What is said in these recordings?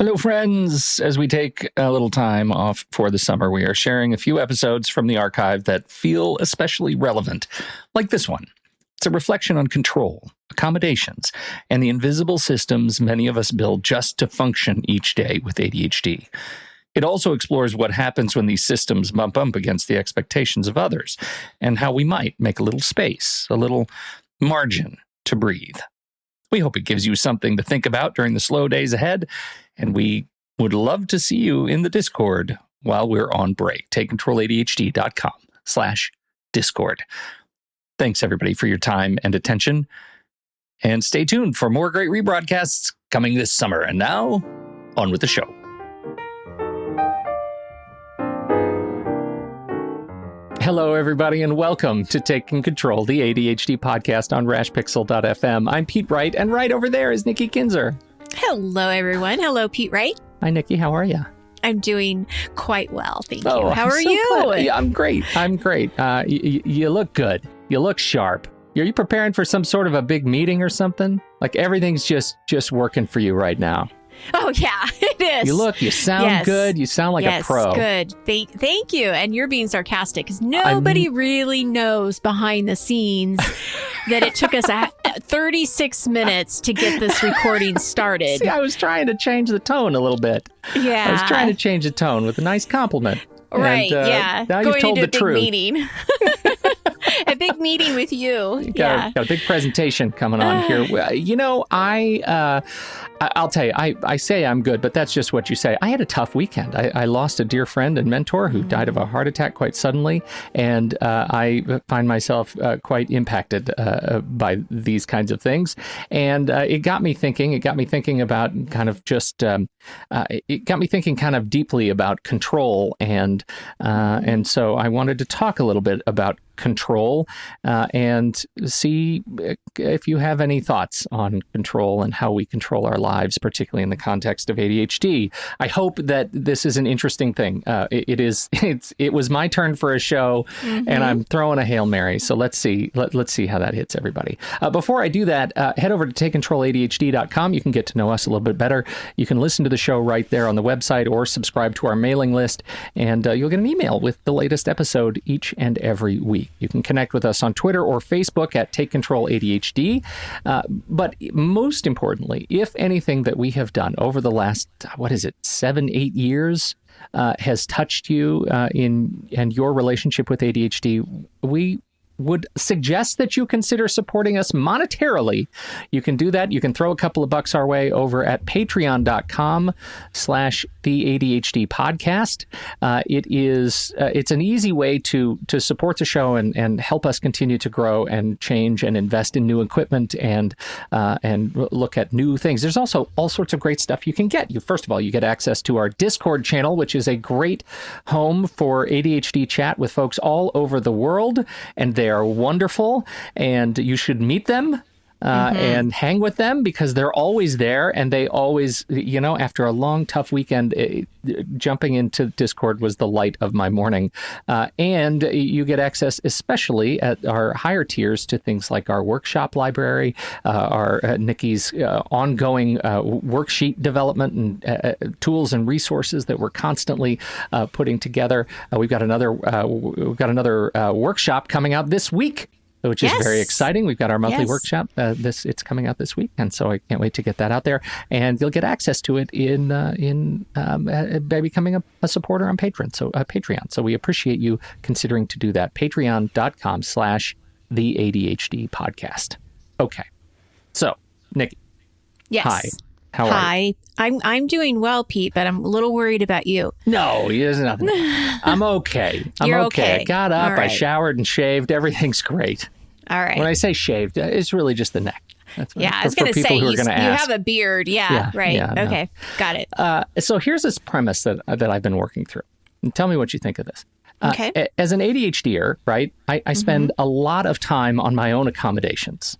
Hello, friends. As we take a little time off for the summer, we are sharing a few episodes from the archive that feel especially relevant, like this one. It's a reflection on control, accommodations, and the invisible systems many of us build just to function each day with ADHD. It also explores what happens when these systems bump up against the expectations of others, and how we might make a little space, a little margin to breathe. We hope it gives you something to think about during the slow days ahead, and we would love to see you in the Discord while we're on break. TakeControlADHD.com/Discord. Thanks, everybody, for your time and attention. And stay tuned for more great rebroadcasts coming this summer. And now, on with the show. Hello, everybody, and welcome to Taking Control, the ADHD podcast on rashpixel.fm. I'm Pete Wright, and right over there is Nikki Kinzer. Hello, everyone. Hello, Pete Wright. Hi, Nikki. How are you? I'm doing quite well, thank you. How are you? Yeah, I'm great. You look good. You look sharp. Are you preparing for some sort of a big meeting or something? Like everything's just working for you right now. Oh, yeah, it is. You sound good. You sound like a pro. Yes, good. Thank you. And you're being sarcastic because nobody really knows behind the scenes that it took us 36 minutes to get this recording started. See, I was trying to change the tone a little bit. Yeah. I was trying to change the tone with a nice compliment. Right, yeah. Now you've told the truth. Meeting. A big meeting with you. Got a big presentation coming on here. You know, I'll tell you, I say I'm good, but that's just what you say. I had a tough weekend. I lost a dear friend and mentor who died of a heart attack quite suddenly, and I find myself quite impacted by these kinds of things. And it got me thinking. It got me thinking about kind of just. It got me thinking kind of deeply about control, and so I wanted to talk a little bit about control and see if you have any thoughts on control and how we control our lives, particularly in the context of ADHD. I hope that this is an interesting thing. It was my turn for a show, and I'm throwing a Hail Mary. So let's see how that hits everybody. Before I do that, head over to TakeControlADHD.com. You can get to know us a little bit better. You can listen to the show right there on the website or subscribe to our mailing list, and you'll get an email with the latest episode each and every week. You can connect with us on Twitter or Facebook at Take Control ADHD. But most importantly, if anything that we have done over the last, 7-8 years has touched you in your relationship with ADHD, we would suggest that you consider supporting us monetarily. You can do that. You can throw a couple of bucks our way over at patreon.com/the ADHD podcast. It's an easy way to support the show and help us continue to grow and change and invest in new equipment and look at new things. There's also all sorts of great stuff you can get. First of all, you get access to our Discord channel, which is a great home for ADHD chat with folks all over the world, and they are wonderful, and you should meet them and hang with them because they're always there, and they always, after a long, tough weekend, jumping into Discord was the light of my morning. And you get access, especially at our higher tiers, to things like our workshop library, our Nikki's ongoing worksheet development and tools and resources that we're constantly putting together. We've got another workshop coming out this week, which is very exciting. We've got our monthly workshop. It's coming out this week, and so I can't wait to get that out there. And you'll get access to it by becoming a supporter on Patreon. So we appreciate you considering to do that. Patreon.com/the ADHD podcast. Okay, so Nikki. Yes. Hi. How are you? I'm doing well, Pete, but I'm a little worried about you. No, there's nothing. I'm okay. You're okay. I got up, right. I showered and shaved. Everything's great. All right. When I say shaved, it's really just the neck. That's I was going to say, you have a beard. Yeah, right. Yeah, okay, got it. So here's this premise that I've been working through. And tell me what you think of this. Okay. As an ADHDer, right, I spend a lot of time on my own accommodations.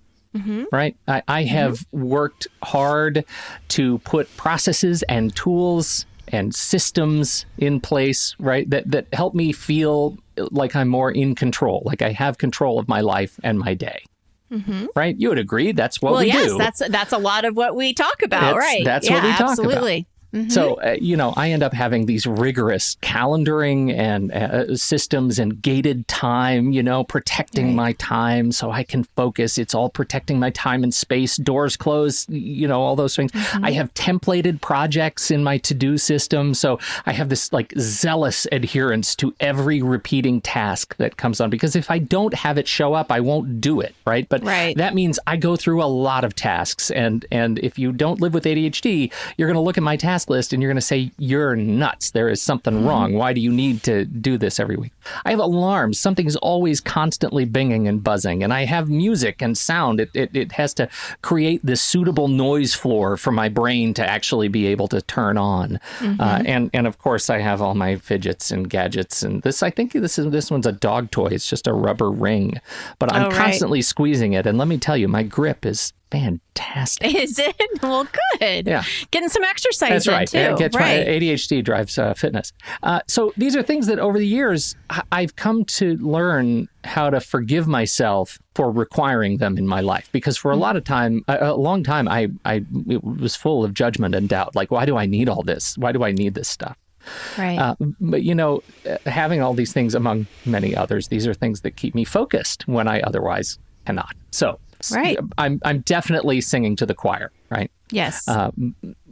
Right? I have worked hard to put processes and tools and systems in place, right, that help me feel like I'm more in control, like I have control of my life and my day. Right? You would agree that's what we do. That's a lot of what we talk about, right? That's what we talk about. So, I end up having these rigorous calendaring and systems and gated time, protecting my time so I can focus. It's all protecting my time and space, doors closed, all those things. I have templated projects in my to-do system. So I have this like zealous adherence to every repeating task that comes on, because if I don't have it show up, I won't do it. Right. But that means I go through a lot of tasks. And if you don't live with ADHD, you're going to look at my task list and you're going to say, you're nuts. There is something wrong. Why do you need to do this every week? I have alarms. Something's always constantly binging and buzzing. And I have music and sound. It has to create this suitable noise floor for my brain to actually be able to turn on. And of course, I have all my fidgets and gadgets. And I think this one's a dog toy. It's just a rubber ring. But I'm constantly squeezing it. And let me tell you, my grip is fantastic. Is it? Well, good. Yeah. Getting some exercise in, too. ADHD drives fitness. So these are things that over the years, I've come to learn how to forgive myself for requiring them in my life. Because for a long time, I was full of judgment and doubt. Like, why do I need all this? Why do I need this stuff? Right. But, having all these things, among many others, these are things that keep me focused when I otherwise cannot. So I'm definitely singing to the choir, right? Yes.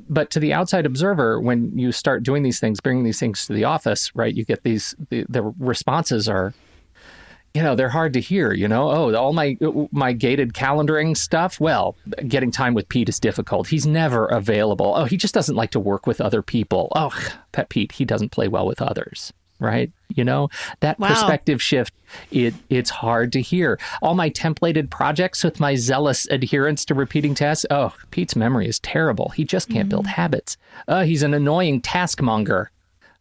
But to the outside observer, when you start doing these things, bringing these things to the office, right, you get the responses are, they're hard to hear, all my gated calendaring stuff. Well, getting time with Pete is difficult. He's never available. Oh, he just doesn't like to work with other people. Oh, Pet Pete, he doesn't play well with others. Right. That perspective shift, it's hard to hear. All my templated projects with my zealous adherence to repeating tasks. Oh, Pete's memory is terrible. He just can't build habits. He's an annoying taskmonger.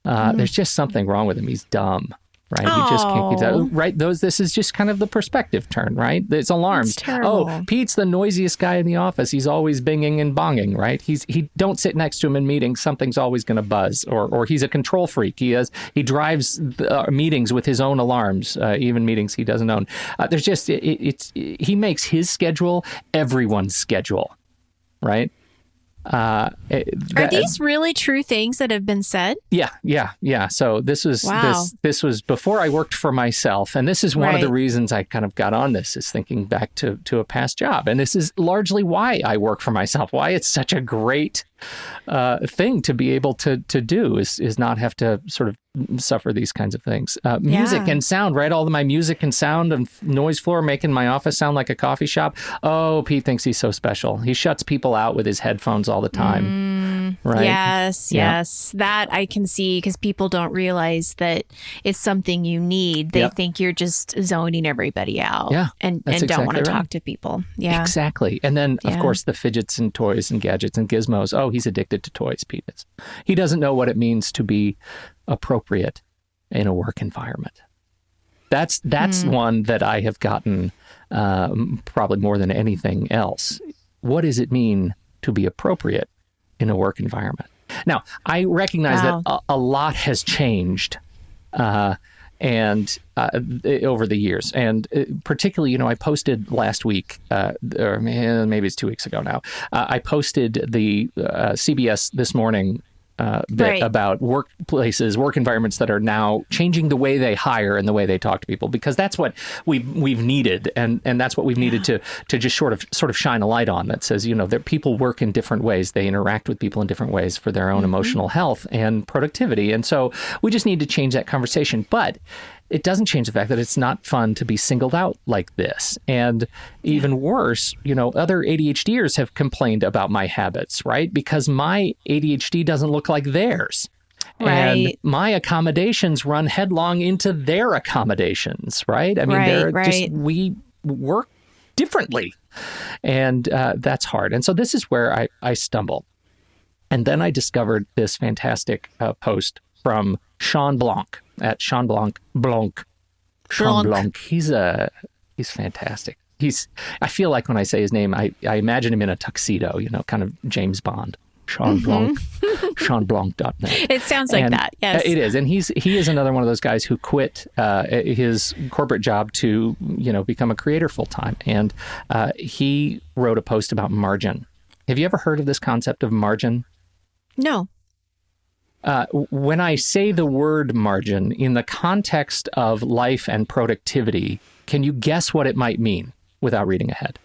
There's just something wrong with him. He's dumb. Right. He just can't keep that. Right. This is just kind of the perspective turn. Right. It's alarms. It's terrible. Oh, Pete's the noisiest guy in the office. He's always binging and bonging. Right. He don't sit next to him in meetings. Something's always going to buzz. Or he's a control freak. He drives meetings with his own alarms, even meetings he doesn't own. There's just he makes his schedule everyone's schedule. Right. Are these really true things that have been said? Yeah. So this was before I worked for myself, and this is one of the reasons I kind of got on this, is thinking back to a past job, and this is largely why I work for myself. Why it's such a great thing to be able to do is not have to sort of suffer these kinds of things. Music and sound, right? All of my music and sound and noise floor making my office sound like a coffee shop. Oh, Pete thinks he's so special. He shuts people out with his headphones all the time. Right? Yes. That I can see, because people don't realize that it's something you need. They think you're just zoning everybody out and don't want to talk to people. Yeah, exactly. And then, of course, the fidgets and toys and gadgets and gizmos. Oh, he's addicted to toys, Pete is. He doesn't know what it means to be appropriate in a work environment. That's one that I have gotten probably more than anything else. What does it mean to be appropriate in a work environment? Now, I recognize that a lot has changed and over the years. And particularly, I posted last week, or maybe it's 2 weeks ago now, I posted the CBS This Morning bit about workplaces, work environments that are now changing the way they hire and the way they talk to people, because that's what we've needed, and that's what we've needed to just sort of shine a light on, that says, that people work in different ways, they interact with people in different ways for their own emotional health and productivity, and so we just need to change that conversation. But it doesn't change the fact that it's not fun to be singled out like this. And even worse, other ADHDers have complained about my habits, right? Because my ADHD doesn't look like theirs. Right. And my accommodations run headlong into their accommodations, right? I mean, we work differently. And that's hard. And so this is where I stumble. And then I discovered this fantastic post from Shawn Blanc at Shawn Blanc. Shawn Blanc. He's fantastic. I feel like when I say his name, I imagine him in a tuxedo, kind of James Bond. Shawn Blanc. ShawnBlanc.net. It sounds like that. Yes, it is. And he is another one of those guys who quit his corporate job to become a creator full time. And he wrote a post about margin. Have you ever heard of this concept of margin? No. When I say the word margin in the context of life and productivity, can you guess what it might mean without reading ahead?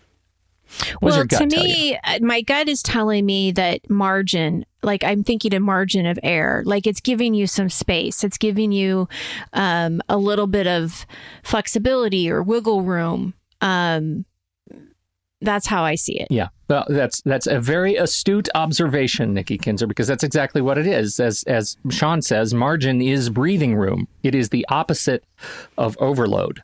Well, to me, my gut is telling me that margin, like I'm thinking a margin of error, like it's giving you some space. It's giving you a little bit of flexibility or wiggle room. That's how I see it. Yeah, well, that's a very astute observation, Nikki Kinzer, because that's exactly what it is. As Shawn says, margin is breathing room. It is the opposite of overload.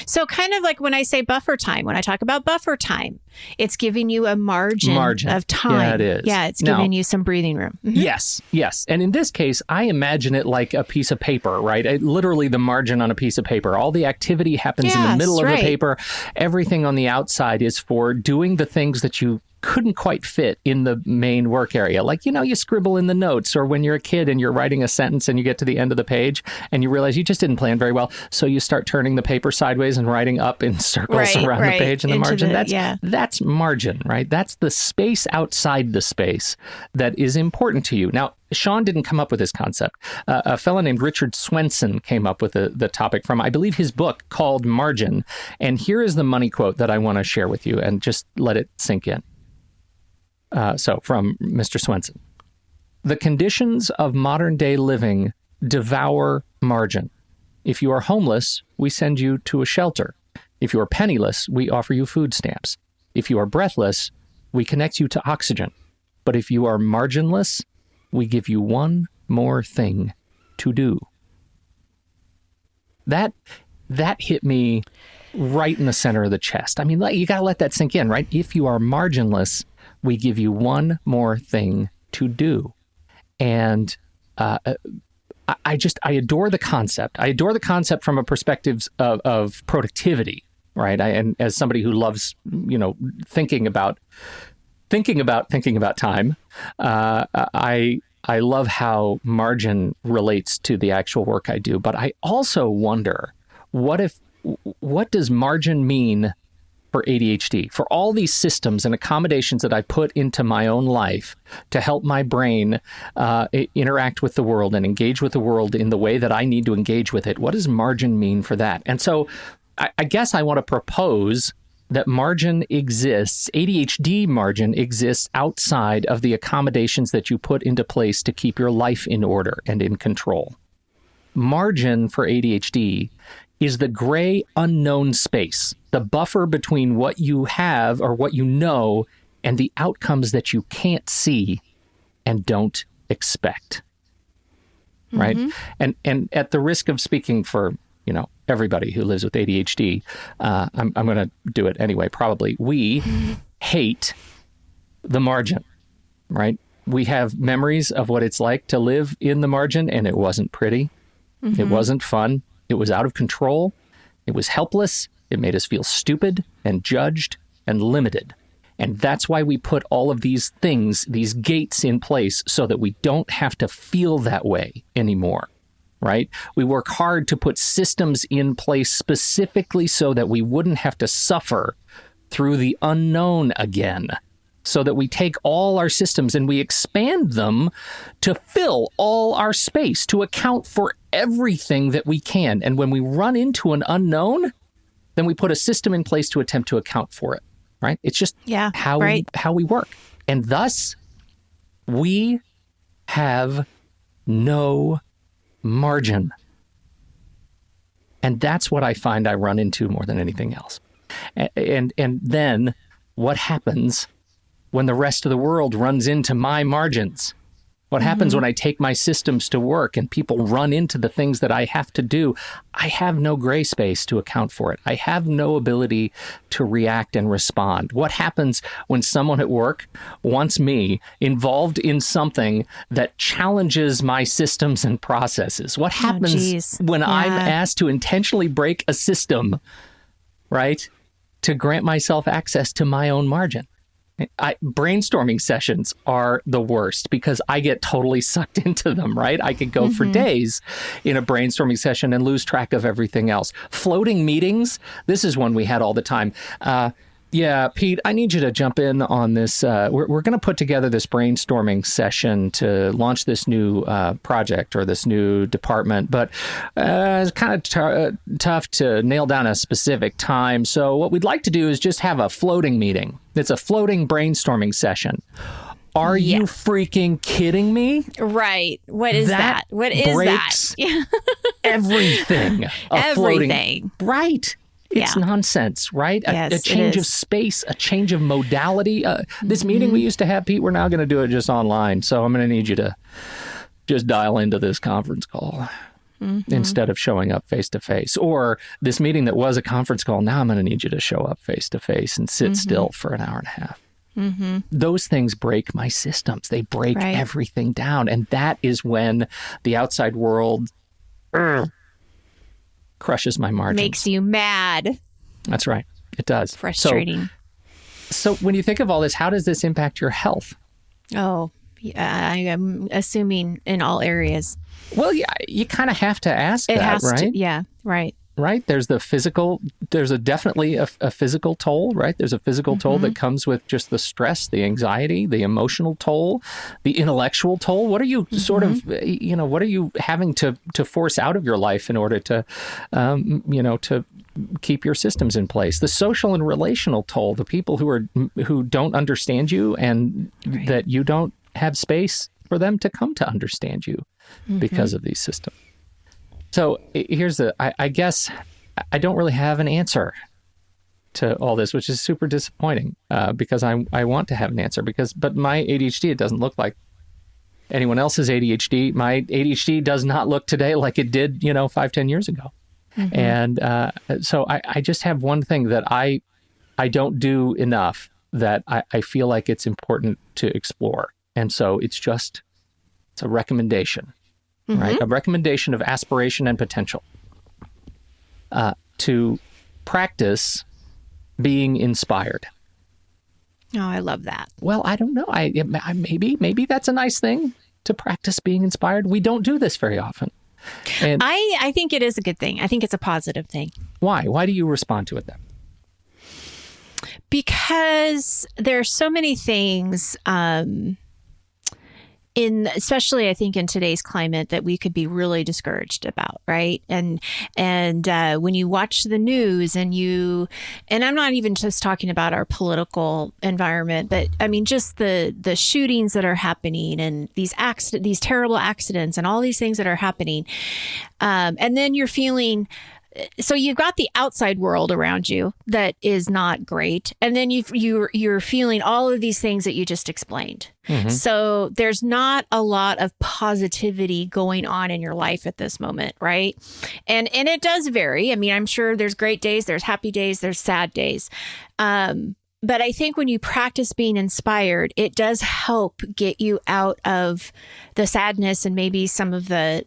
So kind of like when I say buffer time, when I talk about buffer time, it's giving you a margin of time. Yeah, it is. Yeah, it's giving you some breathing room. Mm-hmm. Yes. And in this case, I imagine it like a piece of paper, right? Literally the margin on a piece of paper. All the activity happens in the middle of the paper. Everything on the outside is for doing the things that you couldn't quite fit in the main work area. Like, you scribble in the notes, or when you're a kid and you're writing a sentence and you get to the end of the page and you realize you just didn't plan very well. So you start turning the paper sideways and writing up in circles around the page in the margin. That's margin, right? That's the space outside the space that is important to you. Now, Shawn didn't come up with this concept. A fellow named Richard Swenson came up with the topic from, I believe, his book called Margin. And here is the money quote that I want to share with you, and just let it sink in. So from Mr. Swenson, the conditions of modern day living devour margin. If you are homeless, we send you to a shelter. If you are penniless, we offer you food stamps. If you are breathless, we connect you to oxygen. But if you are marginless, we give you one more thing to do. That hit me right in the center of the chest. I mean, you got to let that sink in, right? If you are marginless, we give you one more thing to do. And I adore the concept. I adore the concept from a perspective of productivity, right? And as somebody who loves, thinking about time, I love how margin relates to the actual work I do. But I also wonder, what does margin mean for ADHD, for all these systems and accommodations that I put into my own life to help my brain interact with the world and engage with the world in the way that I need to engage with it? What does margin mean for that? And so I guess I want to propose that margin exists, ADHD margin exists outside of the accommodations that you put into place to keep your life in order and in control. Margin for ADHD is the gray unknown space, the buffer between what you have or what you know and the outcomes that you can't see and don't expect. Right? Mm-hmm. And at the risk of speaking for, everybody who lives with ADHD, I'm going to do it anyway, probably. We hate the margin, right? We have memories of what it's like to live in the margin, and it wasn't pretty. Mm-hmm. It wasn't fun. It was out of control. It was helpless. It made us feel stupid and judged and limited. And that's why we put all of these things, these gates in place so that we don't have to feel that way anymore, right? We work hard to put systems in place specifically so that we wouldn't have to suffer through the unknown again. So that we take all our systems and we expand them to fill all our space, to account for everything that we can. And when we run into an unknown, then we put a system in place to attempt to account for it, right? It's just how we work. And thus, we have no margin. And that's what I find I run into more than anything else. And then what happens when the rest of the world runs into my margins? What happens when I take my systems to work and people run into the things that I have to do? I have no gray space to account for it. I have no ability to react and respond. What happens when someone at work wants me involved in something that challenges my systems and processes? What happens when I'm asked to intentionally break a system, right, to grant myself access to my own margin? Brainstorming sessions are the worst because I get totally sucked into them, right? I could go for days in a brainstorming session and lose track of everything else. Floating meetings, this is one we had all the time. Yeah, Pete, I need you to jump in on this. We're going to put together this brainstorming session to launch this new project or this new department, but it's kind of tough to nail down a specific time. So what we'd like to do is just have a floating meeting. It's a floating brainstorming session. Are you freaking kidding me? Right. What is that? What is breaks that? everything. Everything. Right. It's nonsense, right? Yes, a change of space, a change of modality. This meeting we used to have, Pete, we're now going to do it just online. So I'm going to need you to just dial into this conference call instead of showing up face to face. Or this meeting that was a conference call, now I'm going to need you to show up face to face and sit still for an hour and a half. Those things break my systems. They break everything down. And that is when the outside world crushes my margins. Makes you mad. That's right. It does. Frustrating. So when you think of all this, how does this impact your health? Oh, I am assuming in all areas. Well, yeah, you kind of have to ask that, right? Yeah, right. Right? There's the physical, there's definitely a physical toll, right? There's a physical toll that comes with just the stress, the anxiety, the emotional toll, the intellectual toll. What are you sort of, what are you having to force out of your life in order to, to keep your systems in place? The social and relational toll, the people who don't understand you and that you don't have space for them to come to understand you because of these systems. So here's I guess I don't really have an answer to all this, which is super disappointing because I want to have an answer but my ADHD, it doesn't look like anyone else's ADHD. My ADHD does not look today like it did, 5-10 years ago. And so I just have one thing that I don't do enough that I feel like it's important to explore. And so it's a recommendation. Right? A recommendation of aspiration and potential to practice being inspired. Oh, I love that. Well, I don't know. Maybe that's a nice thing to practice being inspired. We don't do this very often. And I think it is a good thing. I think it's a positive thing. Why? Why do you respond to it then? Because there are so many things especially I think in today's climate that we could be really discouraged about, right? And when you watch the news and I'm not even just talking about our political environment, but I mean just the shootings that are happening and these terrible accidents and all these things that are happening, and then you're feeling. So you've got the outside world around you that is not great. And then you're feeling all of these things that you just explained. So there's not a lot of positivity going on in your life at this moment, right? And it does vary. I mean, I'm sure there's great days, there's happy days, there's sad days. But I think when you practice being inspired, it does help get you out of the sadness and maybe some of the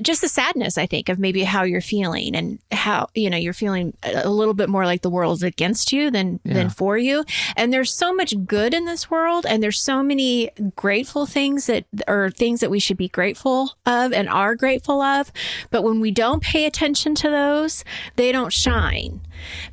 just the sadness, I think, of maybe how you're feeling and how, you're feeling a little bit more like the world's against you than for you. And there's so much good in this world. And there's so many grateful things that we should be grateful of and are grateful of. But when we don't pay attention to those, they don't shine.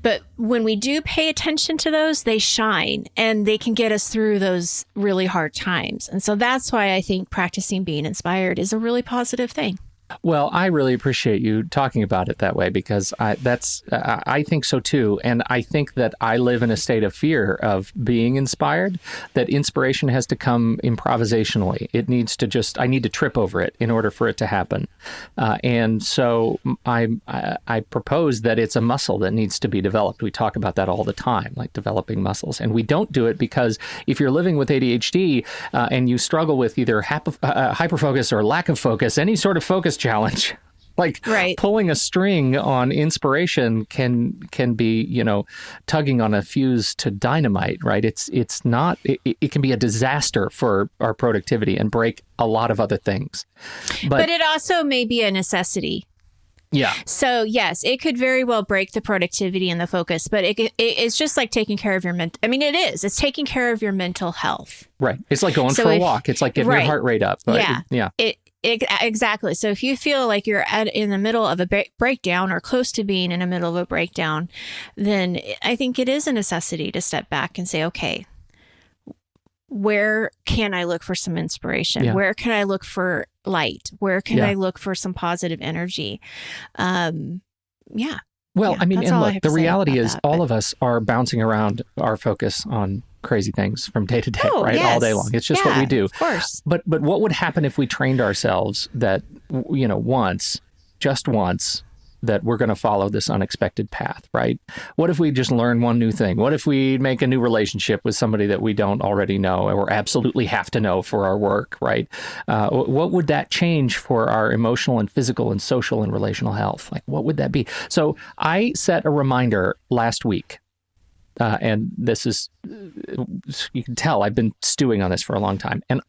But when we do pay attention to those, they shine and they can get us through those really hard times. And so that's why I think practicing being inspired is a really positive thing. Well, I really appreciate you talking about it that way because I think so too. And I think that I live in a state of fear of being inspired, that inspiration has to come improvisationally. It needs to I need to trip over it in order for it to happen. And so I propose that it's a muscle that needs to be developed. We talk about that all the time, like developing muscles. And we don't do it because if you're living with ADHD and you struggle with either hyperfocus or lack of focus, any sort of focus challenge, like pulling a string on inspiration can be, tugging on a fuse to dynamite, right? It can be a disaster for our productivity and break a lot of other things. But it also may be a necessity. Yeah. So yes, it could very well break the productivity and the focus, but it's just like taking care of your it's taking care of your mental health. Right. It's like going for a walk. It's like getting your heart rate up. But Exactly. So if you feel like you're in the middle of a breakdown or close to being in the middle of a breakdown, then I think it is a necessity to step back and say, okay, where can I look for some inspiration? Yeah. Where can I look for light? Where can I look for some positive energy? Well, I mean, and look, the reality is all but of us are bouncing around our focus on crazy things from day to day, right? Yes. All day long. It's just what we do. Of course. But what would happen if we trained ourselves that, just once, that we're going to follow this unexpected path, right? What if we just learn one new thing? What if we make a new relationship with somebody that we don't already know or absolutely have to know for our work, right? What would that change for our emotional and physical and social and relational health? Like, what would that be? So I set a reminder last week. And this is, you can tell I've been stewing on this for a long time. And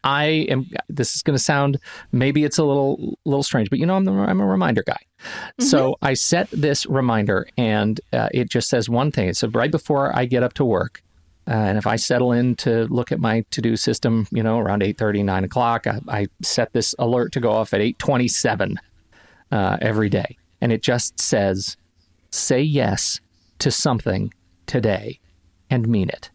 this is going to sound, maybe it's a little strange, but I'm a reminder guy. Mm-hmm. So I set this reminder and it just says one thing. It said right before I get up to work. And if I settle in to look at my to-do system, around 8:30, 9 o'clock, I set this alert to go off at 8:27 every day. And it just says, say yes to something today and mean it.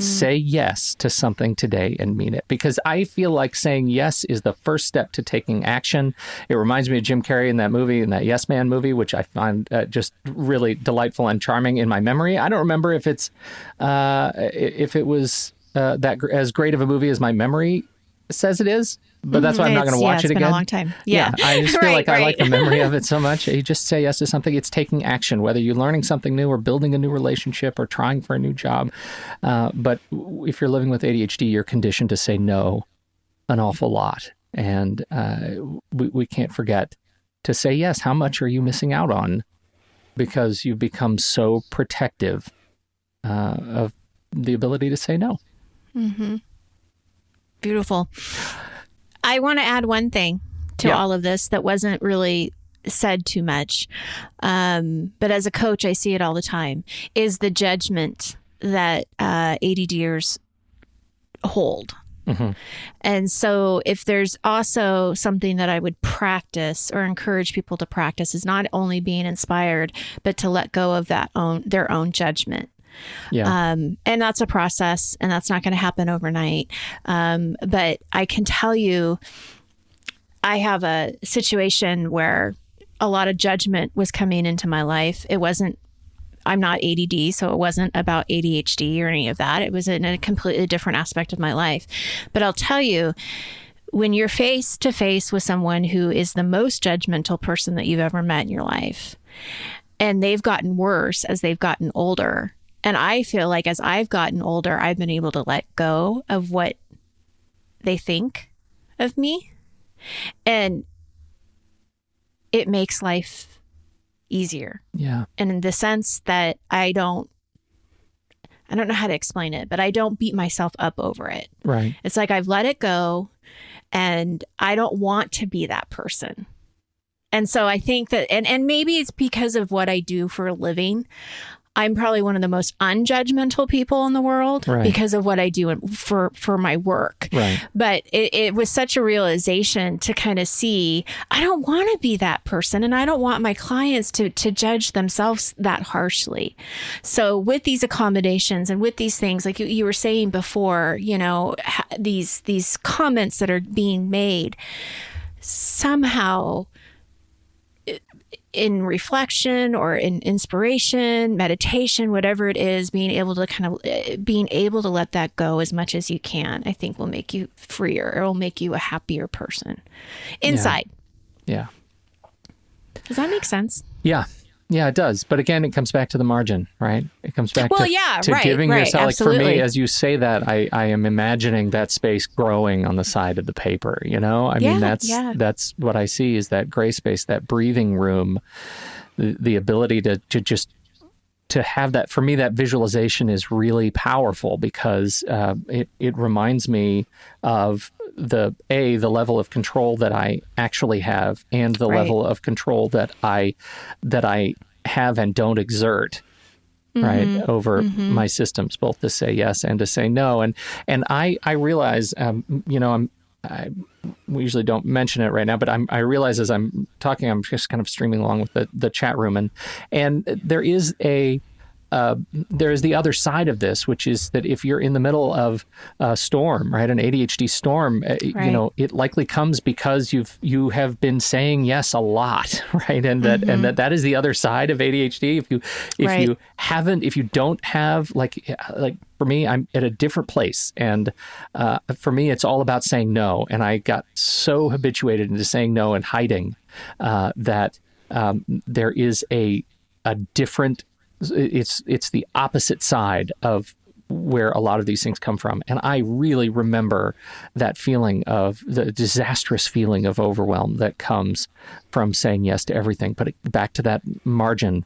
Say yes to something today and mean it. Because I feel like saying yes is the first step to taking action. It reminds me of Jim Carrey in that Yes Man movie, which I find just really delightful and charming in my memory. I don't remember if it was that as great of a movie as my memory says it is. But that's why I'm not going to watch it again. It's been a long time. Yeah. I just feel like I like the memory of it so much. You just say yes to something. It's taking action, whether you're learning something new or building a new relationship or trying for a new job. But if you're living with ADHD, you're conditioned to say no an awful lot. And we can't forget to say yes. How much are you missing out on because you've become so protective of the ability to say no? Mm-hmm. Beautiful. I want to add one thing to all of this that wasn't really said too much. But as a coach, I see it all the time, is the judgment that ADDers hold. Mm-hmm. And so if there's also something that I would practice or encourage people to practice is not only being inspired, but to let go of their own judgment. Yeah. And that's a process, and that's not going to happen overnight. But I can tell you, I have a situation where a lot of judgment was coming into my life. I'm not ADD, so it wasn't about ADHD or any of that. It was in a completely different aspect of my life. But I'll tell you, when you're face to face with someone who is the most judgmental person that you've ever met in your life, and they've gotten worse as they've gotten older, and I feel like as I've gotten older, I've been able to let go of what they think of me. And it makes life easier. Yeah. And in the sense that I don't know how to explain it, but I don't beat myself up over it. Right. It's like I've let it go and I don't want to be that person. And so I think that, and maybe it's because of what I do for a living. I'm probably one of the most unjudgmental people in the world because of what I do for my work. Right. But it was such a realization to kind of see, I don't want to be that person, and I don't want my clients to judge themselves that harshly. So with these accommodations and with these things, like you were saying before, these comments that are being made, somehow in reflection or in inspiration, meditation, whatever it is, being able to let that go as much as you can, I think will make you freer. It will make you a happier person inside. Yeah. Does that make sense? Yeah. Yeah, it does. But again, it comes back to the margin, right? It comes back to giving yourself, absolutely. Like for me, as you say that, I am imagining that space growing on the side of the paper, I mean, that's what I see is that gray space, that breathing room, the ability to have that. For me, that visualization is really powerful because it reminds me of the level of control that I actually have and the level of control that I have and don't exert, over my systems, both to say yes and to say no. And I realize, I'm we usually don't mention it right now, but I realize as I'm talking, I'm just kind of streaming along with the chat room, and there is the other side of this, which is that if you're in the middle of a storm, right, an ADHD storm, right. It likely comes because you have been saying yes a lot, right, and that is the other side of ADHD. If you don't have like for me, I'm at a different place, and for me, it's all about saying no, and I got so habituated into saying no and hiding that there is a different. It's the opposite side of where a lot of these things come from. And I really remember that feeling of the disastrous feeling of overwhelm that comes from saying yes to everything. But back to that margin,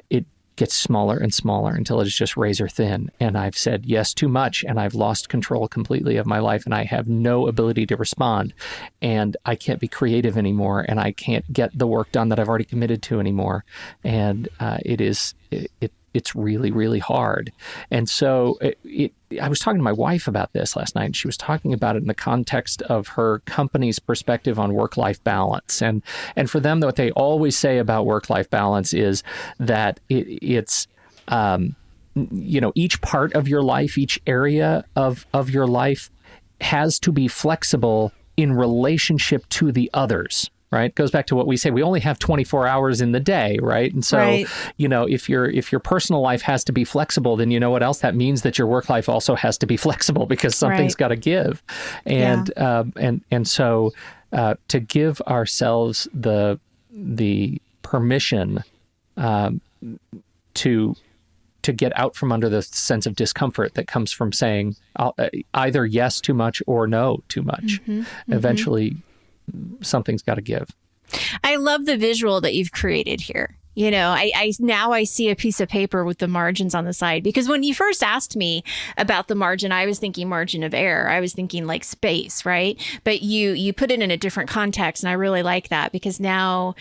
it gets smaller and smaller until it is just razor thin. And I've said yes too much, and I've lost control completely of my life, and I have no ability to respond, and I can't be creative anymore, and I can't get the work done that I've already committed to anymore. And it's really, really hard. And so I was talking to my wife about this last night, and she was talking about it in the context of her company's perspective on work-life balance. And for them, what they always say about work-life balance is that it's each part of your life, each area of your life has to be flexible in relationship to the others. Right? Goes back to what we say. We only have 24 hours in the day, right? And so, right. If your personal life has to be flexible, then you know what else that means, that your work life also has to be flexible, because something's got to give. And so to give ourselves the permission to get out from under the sense of discomfort that comes from saying either yes too much or no too much. Eventually, something's got to give. I love the visual that you've created here. I see a piece of paper with the margins on the side, because when you first asked me about the margin, I was thinking margin of error. I was thinking like space, right? But you put it in a different context, and I really like that, because now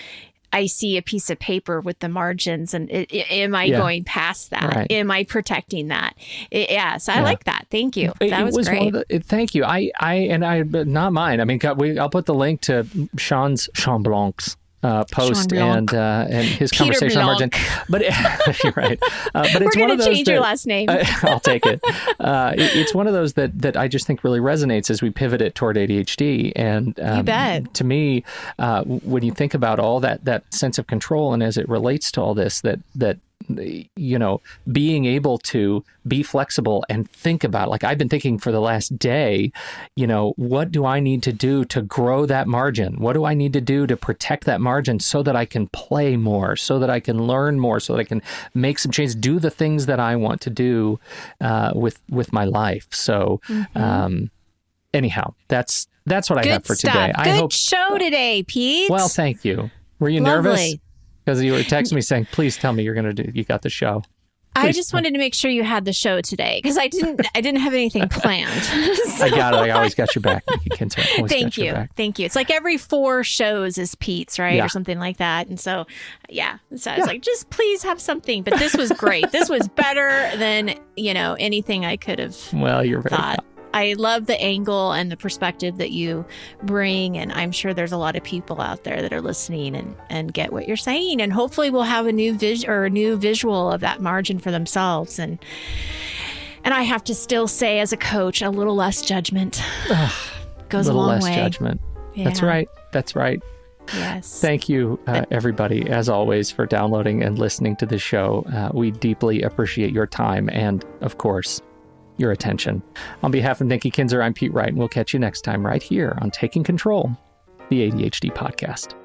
I see a piece of paper with the margins, and am I going past that? Right. Am I protecting that? So I like that. Thank you. That was great. Thank you. I not mine. I mean, I'll put the link to Shawn Blanc's post and his Peter conversation Blanc. on margin. But you're right. But it's We're one of going to those change your last name. I'll take it. It's one of those that I just think really resonates as we pivot it toward ADHD. And you bet. To me, when you think about all that sense of control, and as it relates to all this, that being able to be flexible and think about, like I've been thinking for the last day, what do I need to do to grow that margin? What do I need to do to protect that margin so that I can play more, so that I can learn more, so that I can make some changes, do the things that I want to do with my life. So anyhow, that's what I have for today. Good show today, Pete. Well, thank you. Were you nervous? Because you were texting me saying, please tell me you got the show. I just wanted to make sure you had the show today, because I didn't have anything planned. So. I got it. I always got your back, Nikki Kinzer. Thank you. It's like every 4 shows is Pete's, right? Yeah. Or something like that. And so, I was like, just please have something. But this was great. This was better than, anything I could have you're very thought. I love the angle and the perspective that you bring, and I'm sure there's a lot of people out there that are listening and get what you're saying, and hopefully we'll have a new visual of that margin for themselves. And I have to still say, as a coach, a little less judgment goes a long way. A little less judgment. Yeah. That's right. Yes. Thank you, everybody, as always, for downloading and listening to the show. We deeply appreciate your time and, of course, your attention. On behalf of Nikki Kinzer, I'm Pete Wright, and we'll catch you next time right here on Taking Control, the ADHD podcast.